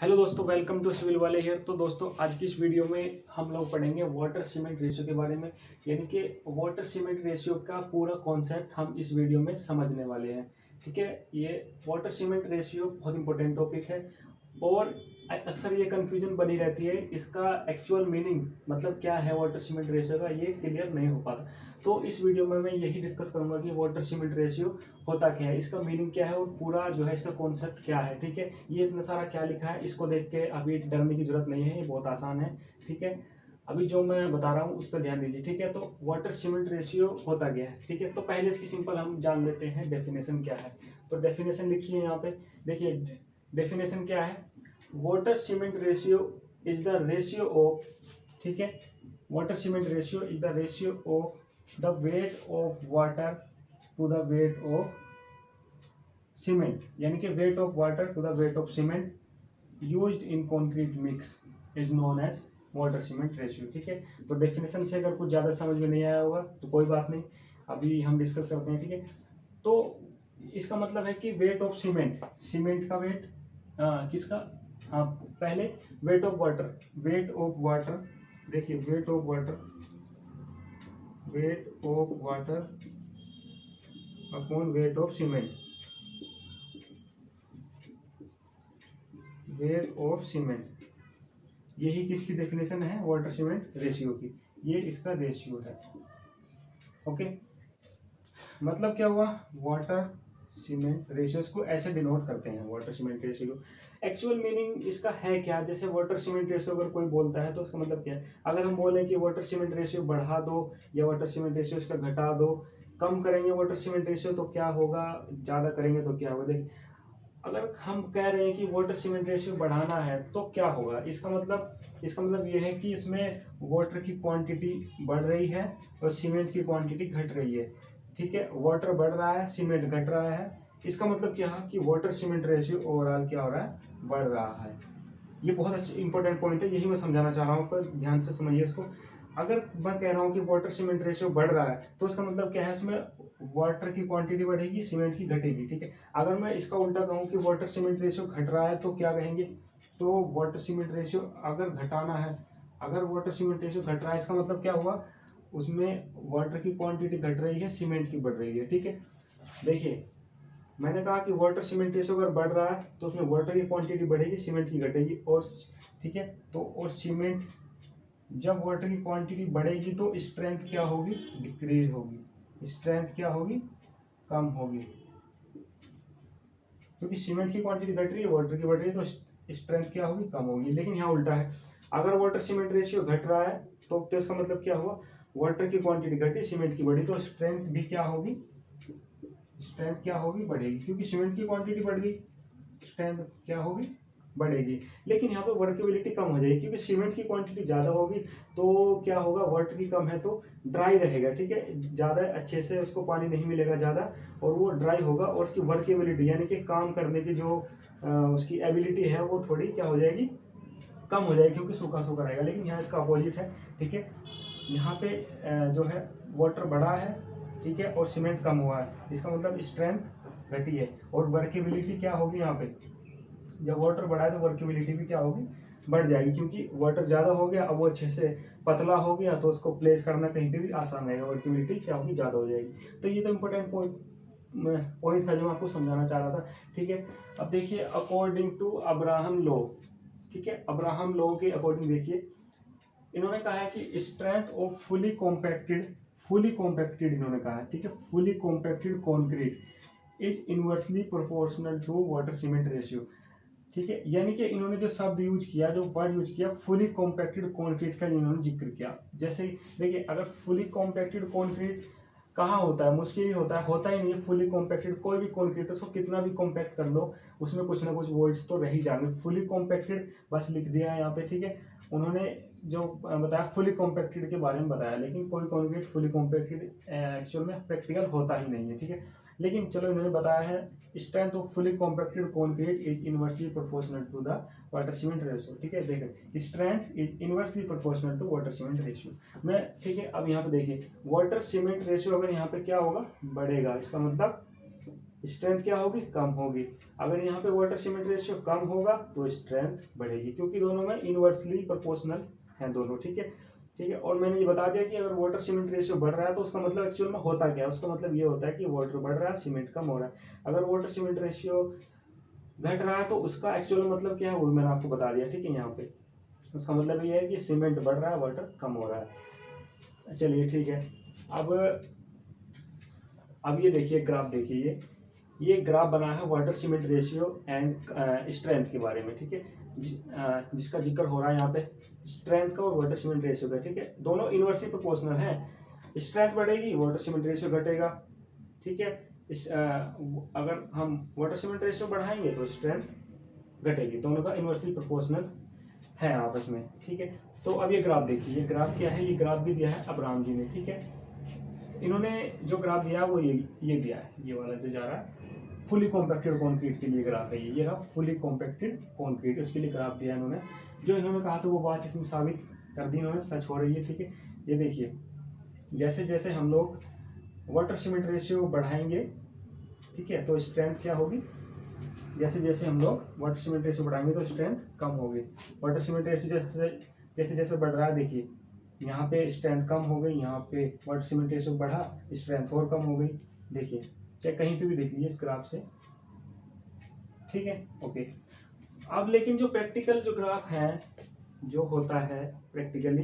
Hello दोस्तों, welcome to civil वाले here. तो दोस्तों, आज की इस वीडियो में हम लोग पढ़ेंगे वाटर सीमेंट रेशियो के बारे में। यानी कि वाटर सीमेंट रेशियो का पूरा कॉन्सेप्ट हम इस वीडियो में समझने वाले हैं। ठीक है, ये वाटर सीमेंट रेशियो बहुत इंपॉर्टेंट टॉपिक है और अक्सर ये कंफ्यूजन बनी रहती है। इसका एक्चुअल मीनिंग मतलब क्या है वाटर सीमेंट रेशियो का, ये क्लियर नहीं हो पाता। तो इस वीडियो में मैं यही डिस्कस करूंगा कि वाटर सीमेंट रेशियो होता क्या है, इसका मीनिंग क्या है और पूरा जो है इसका कॉन्सेप्ट क्या है। ठीक है, ये इतना सारा क्या लिखा है, इसको देख के अभी डरने की जरूरत नहीं है, ये बहुत आसान है। ठीक है, अभी जो मैं बता रहा हूँ उस पर ध्यान दीजिए। ठीक है, तो वाटर सीमेंट रेशियो होता क्या है। ठीक है, तो पहले इसकी सिंपल हम जान लेते हैं डेफिनेशन क्या है। तो डेफिनेशन लिखिए यहाँ पे, देखिए डेफिनेशन क्या है। Water cement ratio is the ratio of, ठीक है, water cement ratio is the ratio of the weight of water to the weight of cement, यानी कि weight of water to the weight of cement used in concrete mix is known as water cement ratio. ठीक है, तो definition से अगर कुछ ज़्यादा समझ में नहीं आया होगा तो कोई बात नहीं, अभी हम डिस्कस करते हैं। ठीक है, तो इसका मतलब है कि वेट ऑफ सीमेंट, सीमेंट का वेट, किसका, हाँ पहले weight of water, weight of water, देखिए weight of water, weight of water upon weight of cement, weight of cement, यही किसकी डेफिनेशन है, वाटर सीमेंट रेशियो की। ये इसका रेशियो है। ओके, मतलब क्या हुआ, वाटर सीमेंट रेशियो को ऐसे डिनोट करते हैं, water cement ratio. Actual meaning इसका है क्या, जैसे वाटर सीमेंट रेशियो अगर कोई बोलता है तो उसका मतलब क्या है। अगर हम बोलें कि वाटर सीमेंट रेशियो बढ़ा दो या वाटर सीमेंट रेशियो इसका घटा दो, कम करेंगे वाटर सीमेंट रेशियो तो क्या होगा, ज्यादा करेंगे तो क्या होगा। देखिए, अगर हम कह रहे हैं कि वाटर सीमेंट रेशियो बढ़ाना है तो क्या होगा, इसका मतलब ये है कि इसमें वाटर की क्वांटिटी बढ़ रही है और सीमेंट की क्वांटिटी घट रही है। ठीक है, वाटर बढ़ रहा है, सीमेंट घट रहा है। इसका मतलब क्या है कि वाटर सीमेंट रेशियो ओवरऑल क्या हो रहा है, बढ़ रहा है। ये बहुत अच्छा इंपॉर्टेंट पॉइंट है, यही मैं समझाना चाह रहा हूँ, पर ध्यान से समझिए इसको। अगर मैं कह रहा हूँ कि वाटर सीमेंट रेशियो बढ़ रहा है तो इसका मतलब क्या है, इसमें वाटर की क्वांटिटी बढ़ेगी, सीमेंट की घटेगी। ठीक है, अगर मैं इसका उल्टा कहूँ कि वाटर सीमेंट रेशियो घट रहा है तो क्या कहेंगे, तो वाटर सीमेंट रेशियो अगर घटाना है, अगर वाटर सीमेंट रेशियो घट रहा है इसका मतलब क्या हुआ, उसमें वाटर की क्वांटिटी घट रही है, सीमेंट की बढ़ रही है। ठीक है, देखिए मैंने कहा कि वाटर सीमेंट रेशियो अगर बढ़ रहा है तो उसमें वाटर की क्वांटिटी बढ़ेगी, सीमेंट की घटेगी। और ठीक है, तो और सीमेंट, जब वाटर की क्वांटिटी बढ़ेगी तो स्ट्रेंथ क्या होगी, डिक्रीज होगी, स्ट्रेंथ क्या होगी, कम होगी, क्योंकि सीमेंट की क्वांटिटी घट रही है, वाटर की बढ़ रही है, तो स्ट्रेंथ क्या होगी, कम होगी। लेकिन यहाँ उल्टा है, अगर वाटर सीमेंट रेशियो घट रहा है तो इसका मतलब क्या हुआ, वाटर की क्वांटिटी घटी, सीमेंट की बढ़ी, तो स्ट्रेंथ भी क्या होगी, स्ट्रेंथ क्या होगी, बढ़ेगी, क्योंकि सीमेंट की क्वांटिटी बढ़ गई, स्ट्रेंथ क्या होगी, बढ़ेगी। लेकिन यहाँ पे वर्केबिलिटी कम हो जाएगी, क्योंकि सीमेंट की क्वांटिटी ज्यादा होगी तो क्या होगा, वाटर की कम है तो ड्राई रहेगा। ठीक है, ज्यादा अच्छे से उसको पानी नहीं मिलेगा ज्यादा, और वो ड्राई होगा, और उसकी वर्केबिलिटी यानी कि काम करने की जो उसकी एबिलिटी है वो थोड़ी क्या हो जाएगी, कम हो जाएगी, क्योंकि सूखा सूखा रहेगा। लेकिन यहाँ इसका अपोजिट है। ठीक है, यहाँ पे जो है वाटर बढ़ा है, ठीक है, और सीमेंट कम हुआ है, इसका मतलब स्ट्रेंथ घटी है, और वर्केबिलिटी क्या होगी, यहाँ पे जब वाटर बढ़ा है तो वर्केबिलिटी भी क्या होगी, बढ़ जाएगी, क्योंकि वाटर ज्यादा हो गया, अब वो अच्छे से पतला हो गया तो उसको प्लेस करना कहीं पे भी आसान रहेगा, वर्केबिलिटी क्या होगी, ज्यादा हो जाएगी। तो ये तो इंपॉर्टेंट पॉइंट था जो मैं आपको समझाना चाह रहा था। ठीक है, अब देखिए अकॉर्डिंग टू अब्राहम लॉ, ठीक है, अब्राहम लॉ के अकॉर्डिंग देखिए, इन्होंने कहा है कि स्ट्रेंथ ऑफ फुली कॉम्पैक्टेड इन्होंने कहा है, ठीक है, fully compacted concrete is inversely proportional to water cement ratio. ठीक है, यानी कि इन्होंने जो शब्द यूज किया, जो वर्ड यूज किया, फुली कॉम्पैक्टेड कॉन्क्रीट का इन्होंने जिक्र किया। जैसे देखिए, अगर फुली कॉम्पैक्टेड कॉन्क्रीट कहाँ होता है, मुश्किल ही होता ही नहीं है। फुली कॉम्पैक्टेड कोई भी कॉन्क्रीट उसको कितना भी कॉम्पैक्ट कर लो, उसमें कुछ ना कुछ वॉइड्स तो रह ही जाएंगे। फुली कॉम्पैक्टेड बस लिख दिया है यहाँ पे। ठीक है, उन्होंने जो बताया फुली कॉम्पैक्टेड के बारे में बताया, लेकिन कोई कॉन्क्रीट फुली कॉम्पैक्टेड एक्चुअल में प्रैक्टिकल होता ही नहीं है। ठीक है, लेकिन चलो इन्होंने बताया है strength of fully compacted concrete is inversely proportional to the water cement ratio. ठीक है, देखिए strength is inversely proportional to water cement ratio में। ठीक है, अब यहाँ पे देखिए वाटर सीमेंट रेशियो अगर यहाँ पे क्या होगा, बढ़ेगा, इसका मतलब स्ट्रेंथ क्या होगी, कम होगी। अगर यहाँ पे वाटर सीमेंट रेशियो कम होगा तो स्ट्रेंथ बढ़ेगी, क्योंकि दोनों में इनवर्सली प्रोपोर्शनल हैं दोनों। ठीक है, ठीक है। और मैंने ये बता दिया कि अगर वाटर सीमेंट रेशियो बढ़ रहा है तो उसका मतलब एक्चुअल में होता क्या है, उसका मतलब ये होता है कि वाटर बढ़ रहा है, सीमेंट कम हो रहा है। अगर वाटर सीमेंट रेशियो घट रहा है तो उसका एक्चुअल मतलब क्या है वो मैंने आपको बता दिया। ठीक है, यहाँ पे उसका मतलब ये है कि सीमेंट बढ़ रहा है, वाटर कम हो रहा है। चलिए ठीक है। अब ये देखिए ग्राफ, देखिए ये ग्राफ बना है water cement ratio and strength के बारे में। ठीक है, जिसका जिक्र हो रहा है यहाँ पे स्ट्रेंथ का और वाटर सीमेंट रेशियो का। ठीक है, दोनों इनवर्सली प्रोपोर्शनल हैं। स्ट्रेंथ बढ़ेगी, वाटर सीमेंट रेशियो घटेगा। ठीक है, अगर हम वाटर सीमेंट रेशियो बढ़ाएंगे तो स्ट्रेंथ घटेगी, दोनों का इनवर्सली प्रोपोर्शनल है आपस में। ठीक है, तो अब ये ग्राफ देखिए, ये ग्राफ क्या है, ये ग्राफ भी दिया है अब्राहम जी ने। ठीक है, इन्होंने जो ग्राफ दिया है वो ये दिया है, ये वाला जो जा रहा है फुली कॉम्पैक्टेड कंक्रीट के लिए ग्राफ है ये रहा फुली कॉम्पैक्टेड कंक्रीट, उसके लिए ग्राफ दिया इन्होंने। जो इन्होंने कहा था वो बात इसमें साबित कर दी इन्होंने, सच हो रही है। ठीक है, ये देखिए जैसे जैसे हम लोग वाटर सीमेंट रेशियो बढ़ाएंगे, ठीक है, तो स्ट्रेंथ क्या होगी, जैसे जैसे हम लोग वाटर सीमेंट रेशियो बढ़ाएंगे तो स्ट्रेंथ कम होगी। वाटर सीमेंट रेशियो जैसे जैसे बढ़ रहा है, देखिए यहाँ पे स्ट्रेंथ कम हो गई, यहाँ पे वाटर सीमेंट रेशियो बढ़ा, स्ट्रेंथ और कम हो गई। देखिए चाहे कहीं पे भी देख लीजिए इस ग्राफ से। ठीक है, ओके। अब लेकिन जो प्रैक्टिकल जो ग्राफ है, जो होता है प्रैक्टिकली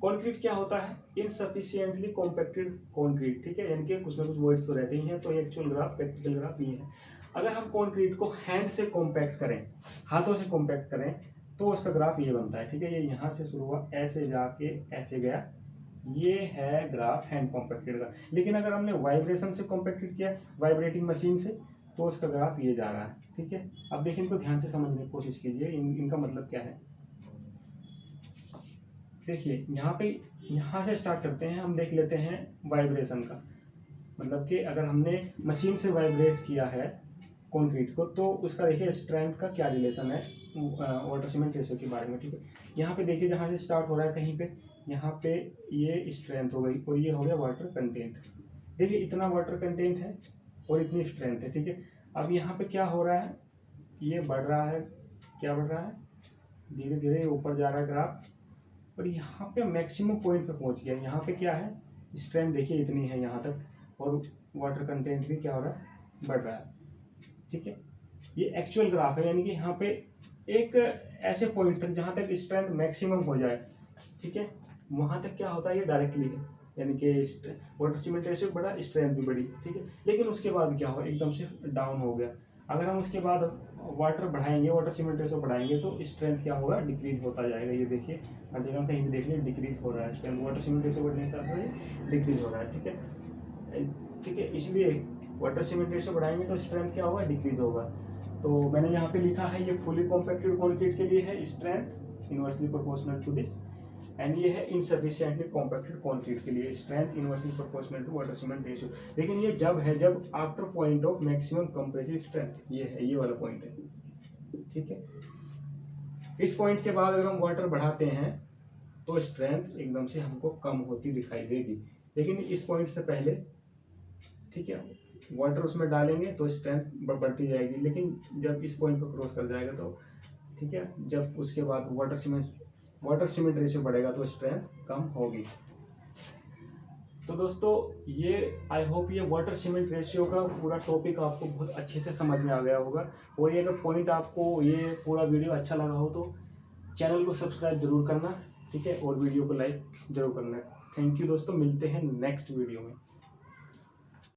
कंक्रीट क्या होता है, इनसफिशिएंटली कॉम्पैक्टेड कंक्रीट। ठीक है, यानी कि कुछ ना कुछ वर्ड्स तो रहते ही हैं, तो एक्चुअल ग्राफ प्रैक्टिकल ग्राफ ये है। अगर हम कंक्रीट को हैंड से कॉम्पैक्ट करें, हाथों से कॉम्पैक्ट करें, तो उसका ग्राफ ये बनता है। ठीक है, ये यहाँ से शुरू हुआ, ऐसे जाके ऐसे गया, ये है ग्राफ हैंड कॉम्पैक्टेड का। लेकिन अगर हमने वाइब्रेशन से कॉम्पैक्टेड किया, वाइब्रेटिंग मशीन से, तो उसका ग्राफ ये जा रहा है। ठीक है, अब देखिए इनको ध्यान से समझने की कोशिश कीजिए, इनका मतलब क्या है। देखिए यहाँ से स्टार्ट करते हैं, हम देख लेते हैं वाइब्रेशन का मतलब कि अगर हमने मशीन से वाइब्रेट किया है कंक्रीट को, तो उसका देखिए स्ट्रेंथ का क्या रिलेशन है वाटर सीमेंट रेशियो के बारे में। ठीक है, यहाँ पे देखिए जहाँ से स्टार्ट हो रहा है कहीं पे, यहाँ पे ये स्ट्रेंथ हो गई और ये हो गया वाटर कंटेंट। देखिए इतना वाटर कंटेंट है और इतनी स्ट्रेंथ है। ठीक है, अब यहाँ पे क्या हो रहा है, ये बढ़ रहा है, क्या बढ़ रहा है, धीरे धीरे ऊपर जा रहा है ग्राफ, और यहाँ पे मैक्सिमम पॉइंट पे पहुँच गया। यहाँ पे क्या है, स्ट्रेंथ देखिए इतनी है यहाँ तक, और वाटर कंटेंट भी क्या हो रहा है, बढ़ रहा है। ठीक है, ये एक्चुअल ग्राफ है, यानी कि यहाँ पे एक ऐसे पॉइंट तक जहाँ तक स्ट्रेंथ मैक्सिमम हो जाए, ठीक है, वहाँ तक क्या होता है, ये डायरेक्टली है, यानी कि वाटर सीमेंट रेशियो बढ़ा, स्ट्रेंथ भी बढ़ी। ठीक है, लेकिन उसके बाद क्या हुआ, एकदम से डाउन हो गया। अगर हम उसके बाद वाटर बढ़ाएंगे, वाटर सीमेंट रेशियो बढ़ाएंगे, तो स्ट्रेंथ क्या होगा, डिक्रीज होता जाएगा। ये देखिए हर जगह कहीं भी देख लीजिए डिक्रीज हो रहा है स्ट्रेंथ, वाटर सीमेंट रेशियो बढ़ने के साथ साथ डिक्रीज हो रहा है। ठीक है, ठीक है, इसलिए वाटर सीमेंट रेशियो बढ़ाएंगे तो स्ट्रेंथ क्या होगा, डिक्रीज होगा। तो मैंने यहाँ पे लिखा है ये फुली कॉम्पैक्टेड कंक्रीट के लिए है strength inversely proportional to this, and ये है इनसफिशिएंटली कॉम्पैक्टेड कंक्रीट के लिए strength inversely proportional to water cement ratio. लेकिन ये जब है जब after point of maximum compressive strength, ये है, ये वाला पॉइंट है। ठीक है, इस पॉइंट के बाद अगर हम वाटर बढ़ाते हैं तो स्ट्रेंथ एकदम से हमको कम होती दिखाई देगी, लेकिन इस पॉइंट से पहले, ठीक है, वाटर उसमें डालेंगे तो स्ट्रेंथ बढ़ती जाएगी। लेकिन जब इस पॉइंट को क्रॉस कर जाएगा तो, ठीक है, जब उसके बाद वाटर सीमेंट रेशियो बढ़ेगा तो स्ट्रेंथ कम होगी। तो दोस्तों ये आई होप ये वाटर सीमेंट रेशियो का पूरा टॉपिक आपको बहुत अच्छे से समझ में आ गया होगा। और ये अगर पॉइंट आपको ये पूरा वीडियो अच्छा लगा हो तो चैनल को सब्सक्राइब जरूर करना, ठीक है, और वीडियो को लाइक जरूर करना। थैंक यू दोस्तों, मिलते हैं नेक्स्ट वीडियो में।